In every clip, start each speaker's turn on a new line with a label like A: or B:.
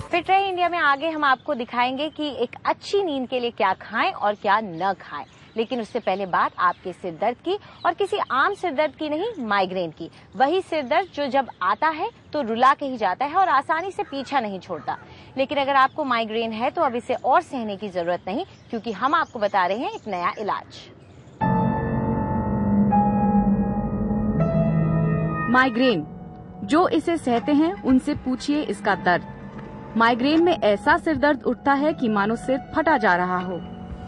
A: Fit रहे India में आगे हम आपको दिखाएंगे कि एक अच्छी नींद के लिए क्या खाएं और क्या न खाएं। लेकिन उससे पहले बात आपके सिर दर्द की, और किसी आम सिर दर्द की नहीं, माइग्रेन की। वही सिर दर्द जो जब आता है तो रुला के ही जाता है और आसानी से पीछा नहीं छोड़ता। लेकिन अगर आपको माइग्रेन है तो अब इसे और सहने की जरूरत नहीं, क्योंकि हम आपको बता रहे हैं एक नया इलाज।
B: माइग्रेन, जो इसे सहते हैं उनसे पूछिए इसका दर्द। माइग्रेन में ऐसा सिर दर्द उठता है कि मानो सिर फटा जा रहा हो,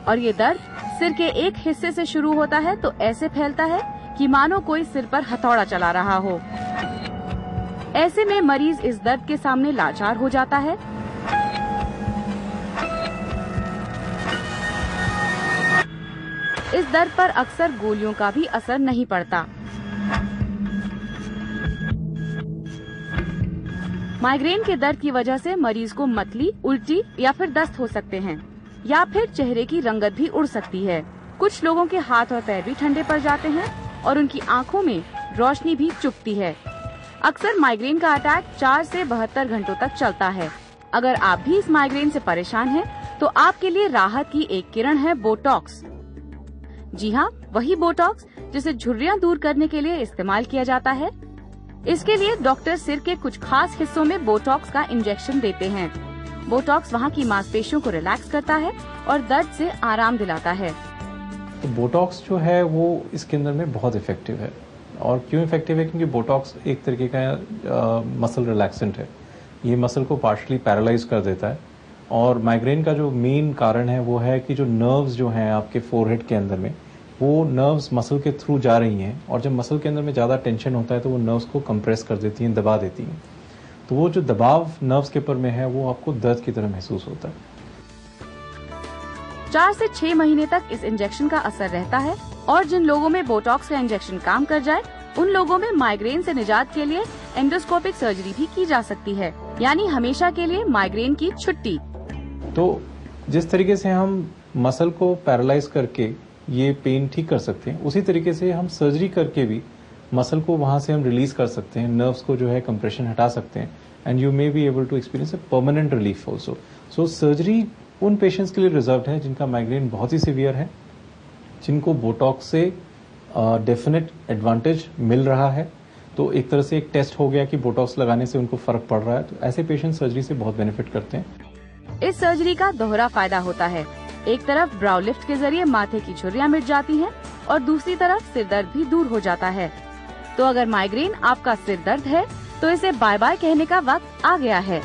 B: और ये दर्द सिर के एक हिस्से से शुरू होता है तो ऐसे फैलता है कि मानो कोई सिर पर हथौड़ा चला रहा हो। ऐसे में मरीज इस दर्द के सामने लाचार हो जाता है। इस दर्द पर अक्सर गोलियों का भी असर नहीं पड़ता। माइग्रेन के दर्द की वजह से मरीज को मतली, उल्टी या फिर दस्त हो सकते हैं, या फिर चेहरे की रंगत भी उड़ सकती है। कुछ लोगों के हाथ और पैर भी ठंडे पड़ जाते हैं और उनकी आंखों में रोशनी भी चुभती है। अक्सर माइग्रेन का अटैक 4 से 72 घंटों तक चलता है। अगर आप भी इस माइग्रेन से परेशान हैं, तो आपके लिए राहत की एक किरण है बोटॉक्स। जी हाँ, वही बोटॉक्स जिसे झुर्रियाँ दूर करने के लिए इस्तेमाल किया जाता है। इसके लिए डॉक्टर सिर के कुछ खास हिस्सों में बोटॉक्स का इंजेक्शन देते हैं। बोटॉक्स वहाँ की मांसपेशियों को रिलैक्स करता है और दर्द से आराम दिलाता है।
C: तो बोटॉक्स जो है वो इसके अंदर में बहुत इफेक्टिव है। और क्यों इफेक्टिव है? क्योंकि बोटॉक्स एक तरीके का मसल रिलैक्सेंट है। ये मसल को पार्शली पैरालाइज कर देता है। और माइग्रेन का जो मेन कारण है वो है कि जो नर्व्स जो हैं आपके फोरहेड के अंदर में, वो नर्व्स मसल के थ्रू जा रही हैं, और जब मसल के अंदर में ज़्यादा टेंशन होता है तो वो नर्व्स को कंप्रेस कर देती हैं, दबा देती हैं। तो वो जो दबाव नर्व्स के ऊपर में है वो आपको दर्द की तरह महसूस होता है।
B: 4 से 6 महीने तक इस इंजेक्शन का असर रहता है, और जिन लोगों में बोटॉक्स का इंजेक्शन काम कर जाए, उन लोगों में माइग्रेन से निजात के लिए एंडोस्कोपिक सर्जरी भी की जा सकती है, यानी हमेशा के लिए माइग्रेन की छुट्टी।
C: तो जिस तरीके से हम मसल को पैरालाइज करके ये पेन ठीक कर सकते हैं, उसी तरीके से हम सर्जरी करके भी मसल को वहां से हम रिलीज कर सकते हैं, नर्व्स को जो है कंप्रेशन हटा सकते हैं, and you may be able to experience a permanent relief also. So surgery उन पेशेंट्स के लिए रिजर्व्ड है जिनका माइग्रेन बहुत ही सीवियर है, जिनको बोटॉक्स से डेफिनेट एडवांटेज मिल रहा है। तो एक तरह से एक टेस्ट हो गया कि बोटॉक्स लगाने से उनको फर्क पड़ रहा है, तो ऐसे पेशेंट सर्जरी से बहुत बेनिफिट करते हैं।
B: इस सर्जरी का दोहरा फायदा होता है। एक तरफ ब्राउ लिफ्ट के जरिए माथे की झुर्रियाँ मिट जाती हैं, और दूसरी तरफ सिर दर्द भी दूर हो जाता है। तो अगर माइग्रेन आपका सिर दर्द है, तो इसे बाय बाय कहने का वक्त आ गया है।